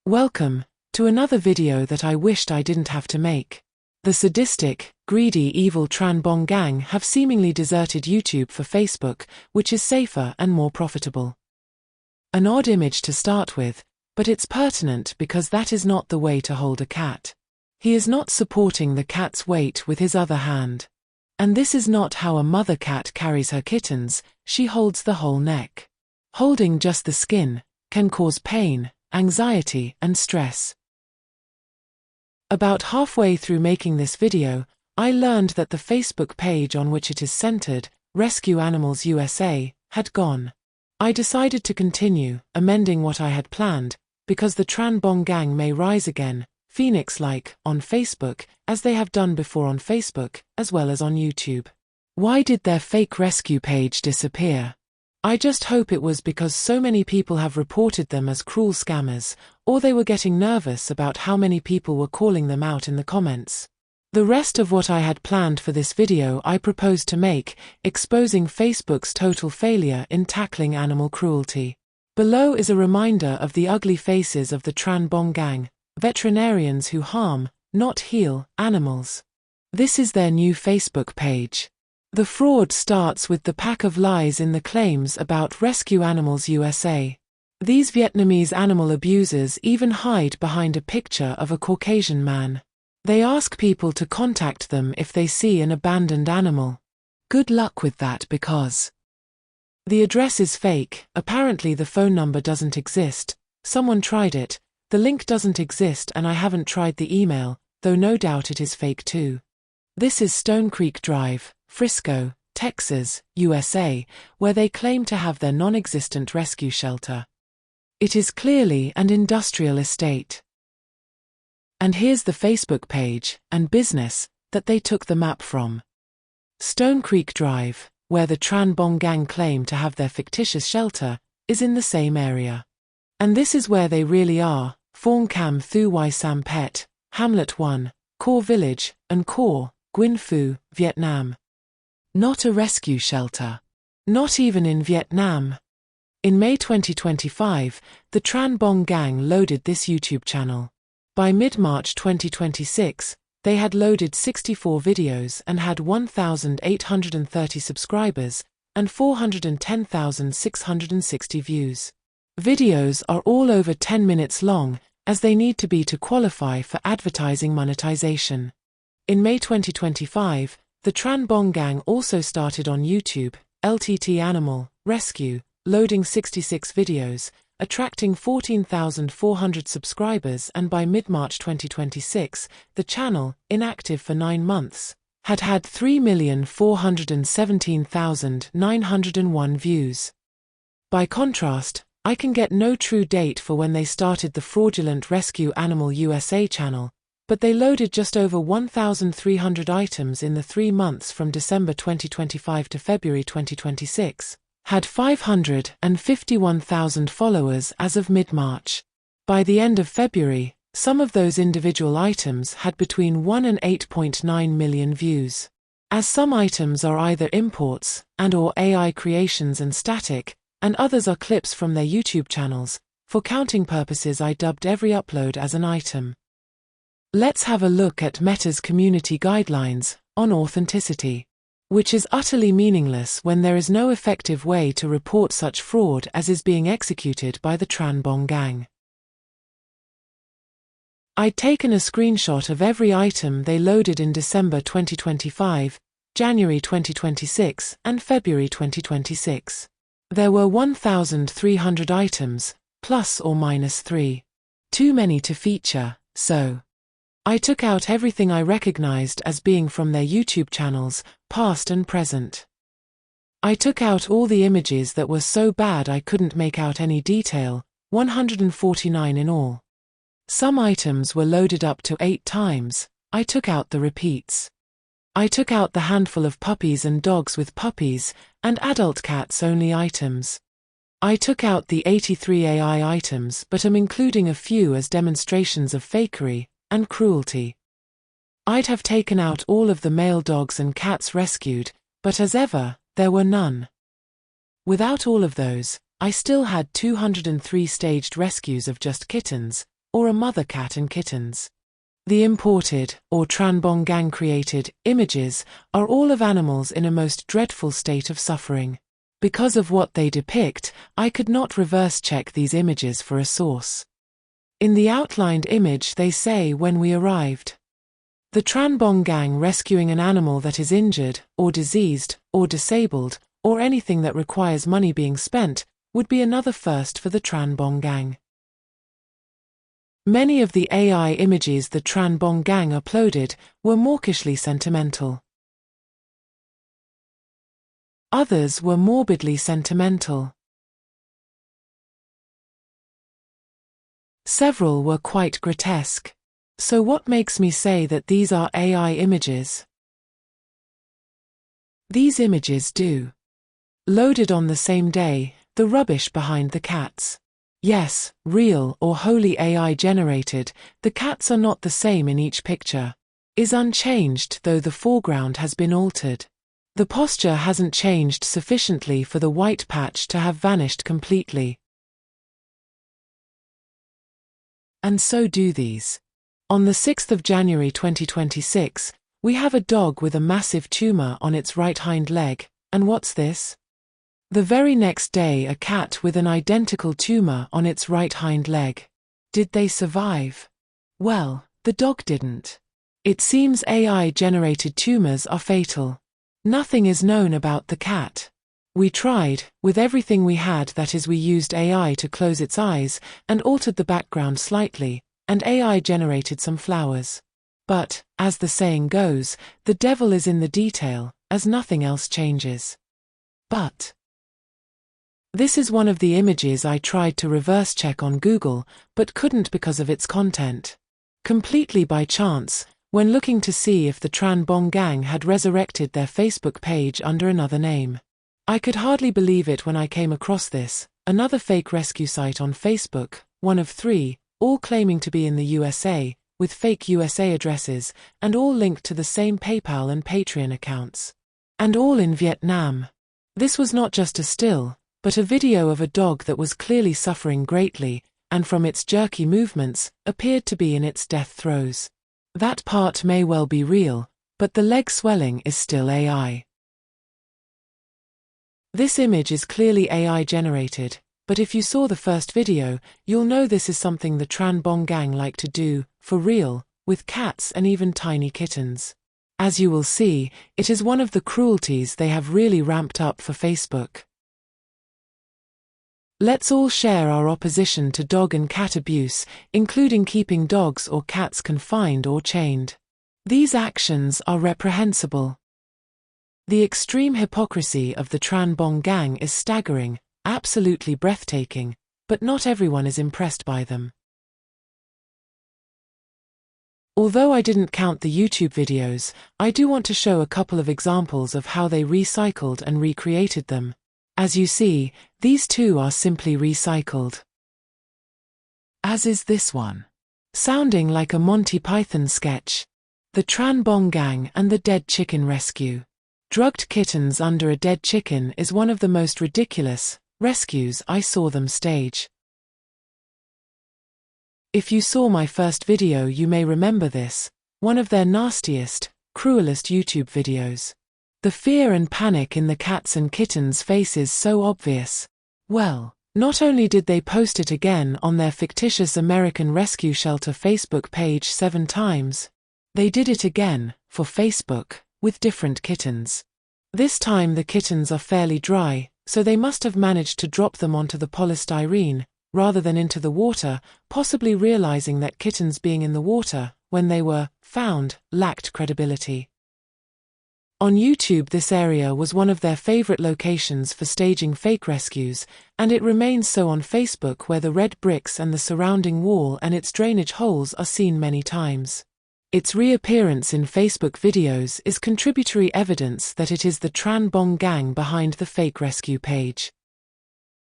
Welcome to another video that I wished I didn't have to make. The sadistic, greedy, evil Tran Bong gang have seemingly deserted YouTube for Facebook, which is safer and more profitable. An odd image to start with, but it's pertinent because that is not the way to hold a cat. He is not supporting the cat's weight with his other hand. And this is not how a mother cat carries her kittens, she holds the whole neck. Holding just the skin can cause pain, anxiety, and stress. About halfway through making this video, I learned that the Facebook page on which it is centered, Rescue Animals USA, had gone. I decided to continue, amending what I had planned, because the Tran Bong gang may rise again, phoenix-like, on Facebook, as they have done before on Facebook, as well as on YouTube. Why did their fake rescue page disappear? I just hope it was because so many people have reported them as cruel scammers, or they were getting nervous about how many people were calling them out in the comments. The rest of what I had planned for this video I propose to make, exposing Facebook's total failure in tackling animal cruelty. Below is a reminder of the ugly faces of the Tran Bong gang, veterinarians who harm, not heal, animals. This is their new Facebook page. The fraud starts with the pack of lies in the claims about Rescue Animals USA. These Vietnamese animal abusers even hide behind a picture of a Caucasian man. They ask people to contact them if they see an abandoned animal. Good luck with that because the address is fake, apparently the phone number doesn't exist, someone tried it, the link doesn't exist and I haven't tried the email, though no doubt it is fake too. This is Stone Creek Drive, Frisco, Texas, USA, where they claim to have their non-existent rescue shelter. It is clearly an industrial estate. And here's the Facebook page and business that they took the map from. Stone Creek Drive, where the Tran Bong gang claim to have their fictitious shelter, is in the same area. And this is where they really are: Phong Cam Thu Wai Sam Pet, Hamlet 1, Core Village, and Core, Nguyen Phu, Vietnam. Not a rescue shelter. Not even in Vietnam. In May 2025, the Tran Bong gang loaded this YouTube channel. By mid-March 2026, they had loaded 64 videos and had 1,830 subscribers and 410,660 views. Videos are all over 10 minutes long, as they need to be to qualify for advertising monetization. In May 2025, the Tran Bong gang also started on YouTube, LTT Animal Rescue, loading 66 videos, attracting 14,400 subscribers, and by mid-March 2026, the channel, inactive for 9 months, had 3,417,901 views. By contrast, I can get no true date for when they started the fraudulent Rescue Animal USA channel, but they loaded just over 1,300 items in the 3 months from December 2025 to February 2026, had 551,000 followers as of mid-March. By the end of February, some of those individual items had between 1 and 8.9 million views. As some items are either imports and/or AI creations and static, and others are clips from their YouTube channels, for counting purposes I dubbed every upload as an item. Let's have a look at Meta's community guidelines on authenticity, which is utterly meaningless when there is no effective way to report such fraud as is being executed by the Tran Bong gang. I'd taken a screenshot of every item they loaded in December 2025, January 2026, and February 2026. There were 1,300 items, plus or minus 3. Too many to feature, so I took out everything I recognized as being from their YouTube channels, past and present. I took out all the images that were so bad I couldn't make out any detail, 149 in all. Some items were loaded up to 8 times, I took out the repeats. I took out the handful of puppies and dogs with puppies, and adult cats only items. I took out the 83 AI items but am including a few as demonstrations of fakery and cruelty. I'd have taken out all of the male dogs and cats rescued, but as ever, there were none. Without all of those, I still had 203 staged rescues of just kittens, or a mother cat and kittens. The imported, or Tran Bong gang created, images are all of animals in a most dreadful state of suffering. Because of what they depict, I could not reverse check these images for a source. In the outlined image they say when we arrived. The Tran Bong gang rescuing an animal that is injured, or diseased, or disabled, or anything that requires money being spent, would be another first for the Tran Bong gang. Many of the AI images the Tran Bong gang uploaded were mawkishly sentimental. Others were morbidly sentimental. Several were quite grotesque. So what makes me say that these are AI images? These images do. Loaded on the same day, the rubbish behind the cats. Yes, real or wholly AI generated, the cats are not the same in each picture. Is unchanged though the foreground has been altered. The posture hasn't changed sufficiently for the white patch to have vanished completely. And so do these. On the 6th of January 2026, we have a dog with a massive tumor on its right hind leg, and what's this? The very next day a cat with an identical tumor on its right hind leg. Did they survive? Well, the dog didn't. It seems AI-generated tumors are fatal. Nothing is known about the cat. We tried, with everything we had, that is, we used AI to close its eyes and altered the background slightly, and AI generated some flowers. But, as the saying goes, the devil is in the detail, as nothing else changes. But this is one of the images I tried to reverse check on Google, but couldn't because of its content. Completely by chance, when looking to see if the Tran Bong gang had resurrected their Facebook page under another name. I could hardly believe it when I came across this, another fake rescue site on Facebook, one of 3, all claiming to be in the USA, with fake USA addresses, and all linked to the same PayPal and Patreon accounts. And all in Vietnam. This was not just a still, but a video of a dog that was clearly suffering greatly, and from its jerky movements, appeared to be in its death throes. That part may well be real, but the leg swelling is still AI. This image is clearly AI generated, but if you saw the first video, you'll know this is something the Tran Bong gang like to do, for real, with cats and even tiny kittens. As you will see, it is one of the cruelties they have really ramped up for Facebook. Let's all share our opposition to dog and cat abuse, including keeping dogs or cats confined or chained. These actions are reprehensible. The extreme hypocrisy of the Tran Bong gang is staggering, absolutely breathtaking, but not everyone is impressed by them. Although I didn't count the YouTube videos, I do want to show a couple of examples of how they recycled and recreated them. As you see, these two are simply recycled. As is this one. Sounding like a Monty Python sketch. The Tran Bong gang and the dead chicken rescue. Drugged kittens under a dead chicken is one of the most ridiculous rescues I saw them stage. If you saw my first video, you may remember this, one of their nastiest, cruelest YouTube videos. The fear and panic in the cats and kittens' faces so obvious. Well, not only did they post it again on their fictitious American Rescue Shelter Facebook page 7 times, they did it again, for Facebook, with different kittens. This time the kittens are fairly dry, so they must have managed to drop them onto the polystyrene, rather than into the water, possibly realizing that kittens being in the water, when they were found, lacked credibility. On YouTube, this area was one of their favorite locations for staging fake rescues, and it remains so on Facebook, where the red bricks and the surrounding wall and its drainage holes are seen many times. Its reappearance in Facebook videos is contributory evidence that it is the Tran Bong gang behind the fake rescue page.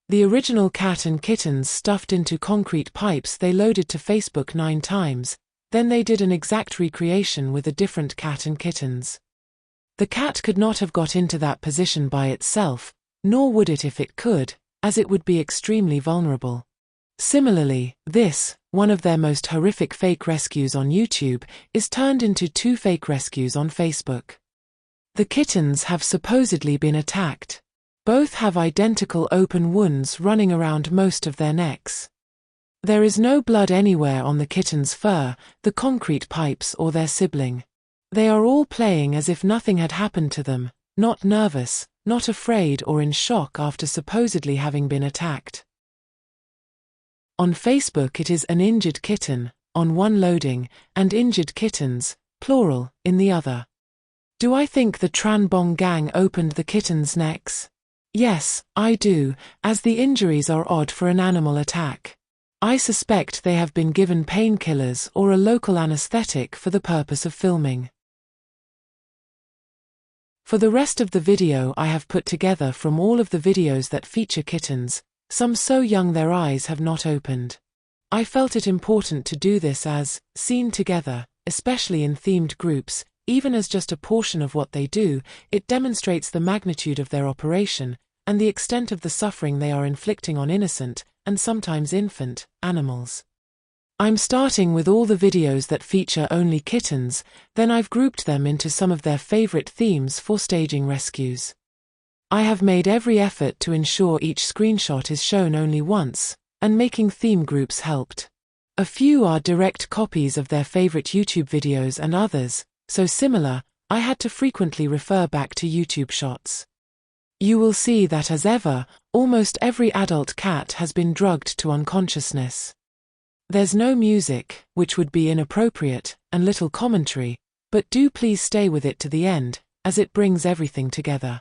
The original cat and kittens stuffed into concrete pipes they loaded to Facebook 9 times, then they did an exact recreation with a different cat and kittens. The cat could not have got into that position by itself, nor would it if it could, as it would be extremely vulnerable. Similarly, this, one of their most horrific fake rescues on YouTube, is turned into 2 fake rescues on Facebook. The kittens have supposedly been attacked. Both have identical open wounds running around most of their necks. There is no blood anywhere on the kitten's fur, the concrete pipes, or their sibling. They are all playing as if nothing had happened to them, not nervous, not afraid or in shock after supposedly having been attacked. On Facebook it is an injured kitten, on one loading, and injured kittens, plural, in the other. Do I think the Tran Bong gang opened the kittens' necks? Yes, I do, as the injuries are odd for an animal attack. I suspect they have been given painkillers or a local anesthetic for the purpose of filming. For the rest of the video I have put together from all of the videos that feature kittens, some so young their eyes have not opened. I felt it important to do this as, seen together, especially in themed groups, even as just a portion of what they do, it demonstrates the magnitude of their operation, and the extent of the suffering they are inflicting on innocent, and sometimes infant, animals. I'm starting with all the videos that feature only kittens, then I've grouped them into some of their favorite themes for staging rescues. I have made every effort to ensure each screenshot is shown only once, and making theme groups helped. A few are direct copies of their favorite YouTube videos and others, so similar, I had to frequently refer back to YouTube shots. You will see that as ever, almost every adult cat has been drugged to unconsciousness. There's no music, which would be inappropriate, and little commentary, but do please stay with it to the end, as it brings everything together.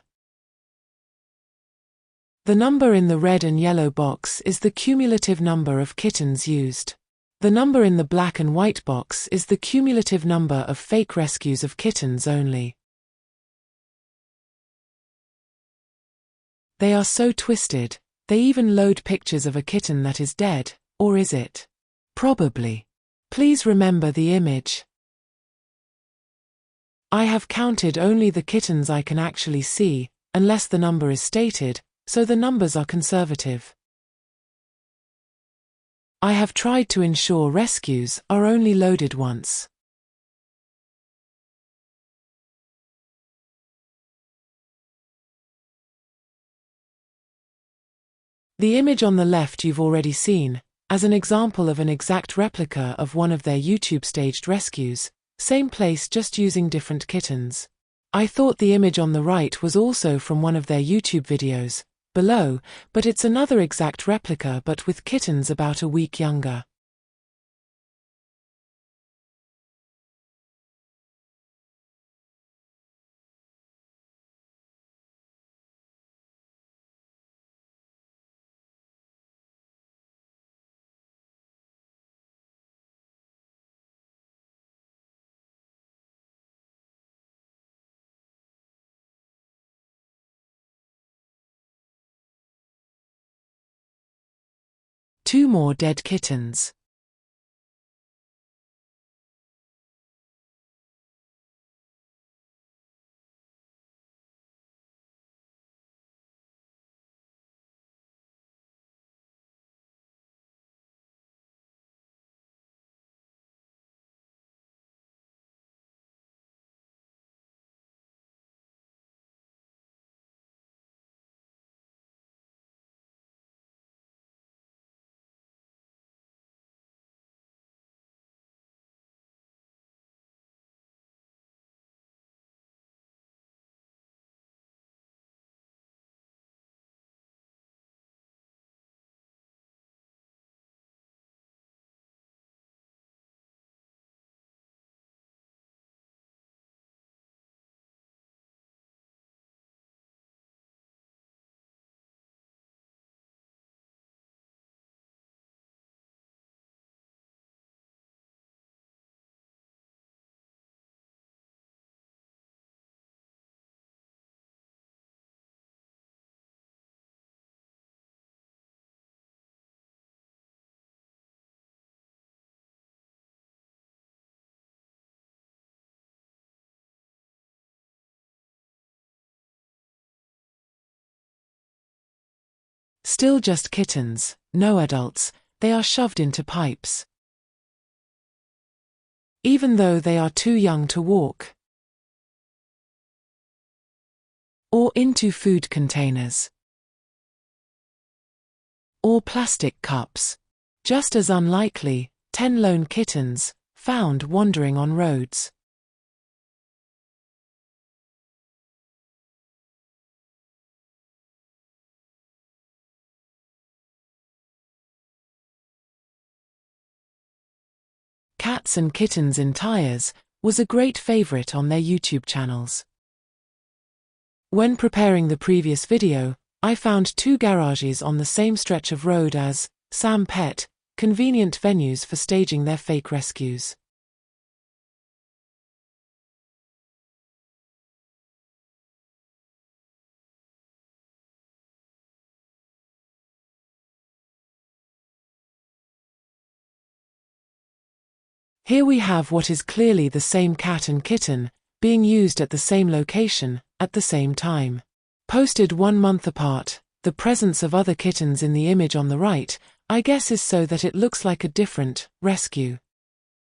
The number in the red and yellow box is the cumulative number of kittens used. The number in the black and white box is the cumulative number of fake rescues of kittens only. They are so twisted, they even load pictures of a kitten that is dead, or is it? Probably. Please remember the image. I have counted only the kittens I can actually see, unless the number is stated, so the numbers are conservative. I have tried to ensure rescues are only loaded once. The image on the left you've already seen, as an example of an exact replica of one of their YouTube staged rescues, same place just using different kittens. I thought the image on the right was also from one of their YouTube videos, below, but it's another exact replica but with kittens about a week younger. Two more dead kittens. Still just kittens, no adults, they are shoved into pipes, even though they are too young to walk, or into food containers, or plastic cups. Just as unlikely, 10 lone kittens, found wandering on roads. Cats and Kittens in Tires was a great favorite on their YouTube channels. When preparing the previous video, I found 2 garages on the same stretch of road as Sam Pet, convenient venues for staging their fake rescues. Here we have what is clearly the same cat and kitten, being used at the same location, at the same time. Posted 1 month apart, the presence of other kittens in the image on the right, I guess is so that it looks like a different rescue.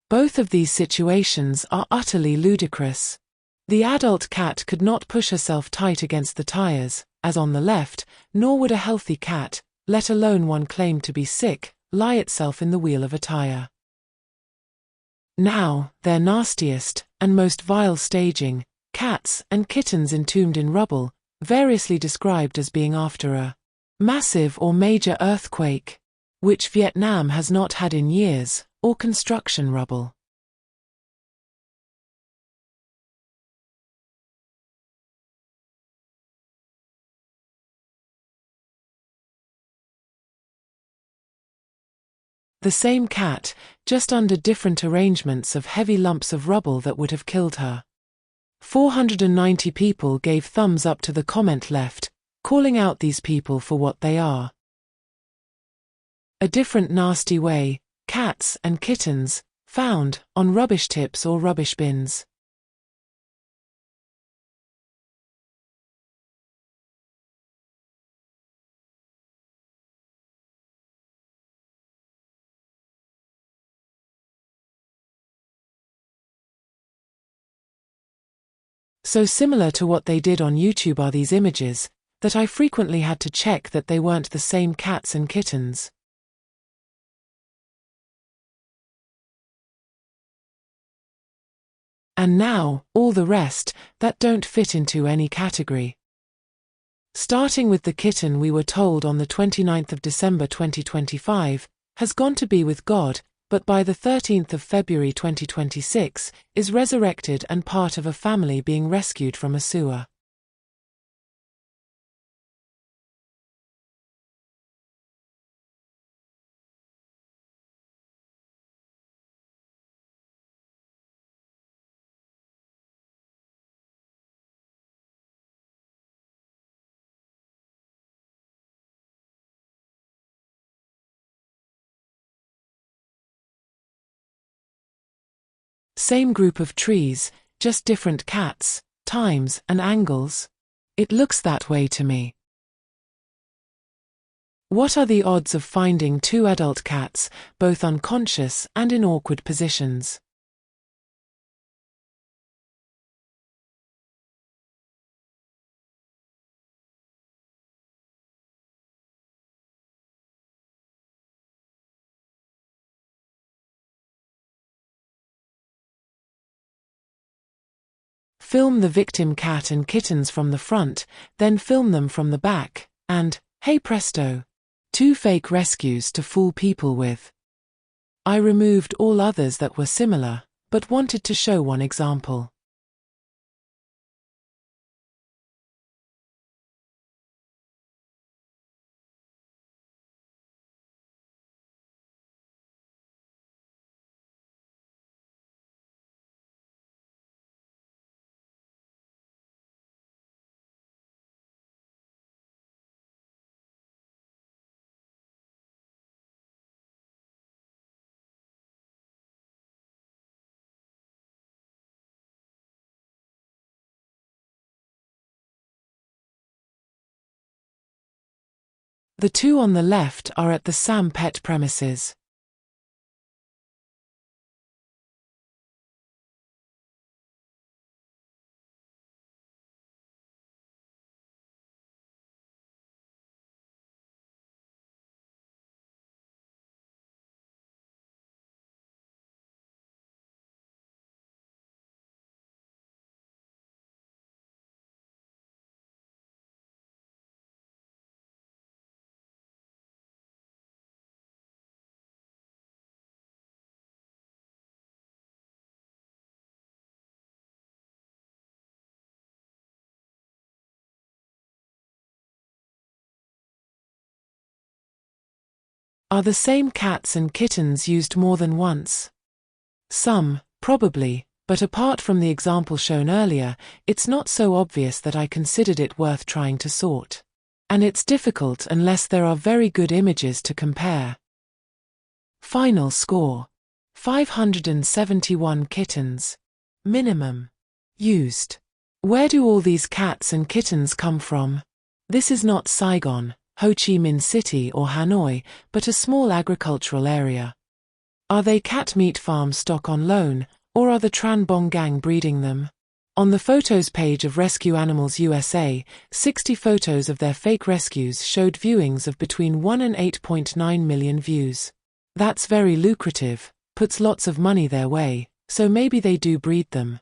Both of these situations are utterly ludicrous. The adult cat could not push herself tight against the tires, as on the left, nor would a healthy cat, let alone one claimed to be sick, lie itself in the wheel of a tire. Now, their nastiest and most vile staging, cats and kittens entombed in rubble, variously described as being after a massive or major earthquake, which Vietnam has not had in years, or construction rubble. The same cat, just under different arrangements of heavy lumps of rubble that would have killed her. 490 people gave thumbs up to the comment left, calling out these people for what they are. A different nasty way, cats and kittens, found on rubbish tips or rubbish bins. So similar to what they did on YouTube are these images, that I frequently had to check that they weren't the same cats and kittens. And now, all the rest, that don't fit into any category. Starting with the kitten we were told on the 29th of December 2025, has gone to be with God, but by the 13th of February 2026, is resurrected and part of a family being rescued from a sewer. Same group of trees, just different cats, times and angles? It looks that way to me. What are the odds of finding 2 adult cats, both unconscious and in awkward positions? Film the victim cat and kittens from the front, then film them from the back, and, hey presto! 2 fake rescues to fool people with. I removed all others that were similar, but wanted to show one example. The two on the left are at the Sam Pet premises. Are the same cats and kittens used more than once? Some, probably, but apart from the example shown earlier, it's not so obvious that I considered it worth trying to sort. And it's difficult unless there are very good images to compare. Final score: 571 kittens. Minimum. Used. Where do all these cats and kittens come from? This is not Saigon, Ho Chi Minh City or Hanoi, but a small agricultural area. Are they cat meat farm stock on loan, or are the Tran Bong gang breeding them? On the photos page of Rescue Animals USA, 60 photos of their fake rescues showed viewings of between 1 and 8.9 million views. That's very lucrative, puts lots of money their way, so maybe they do breed them.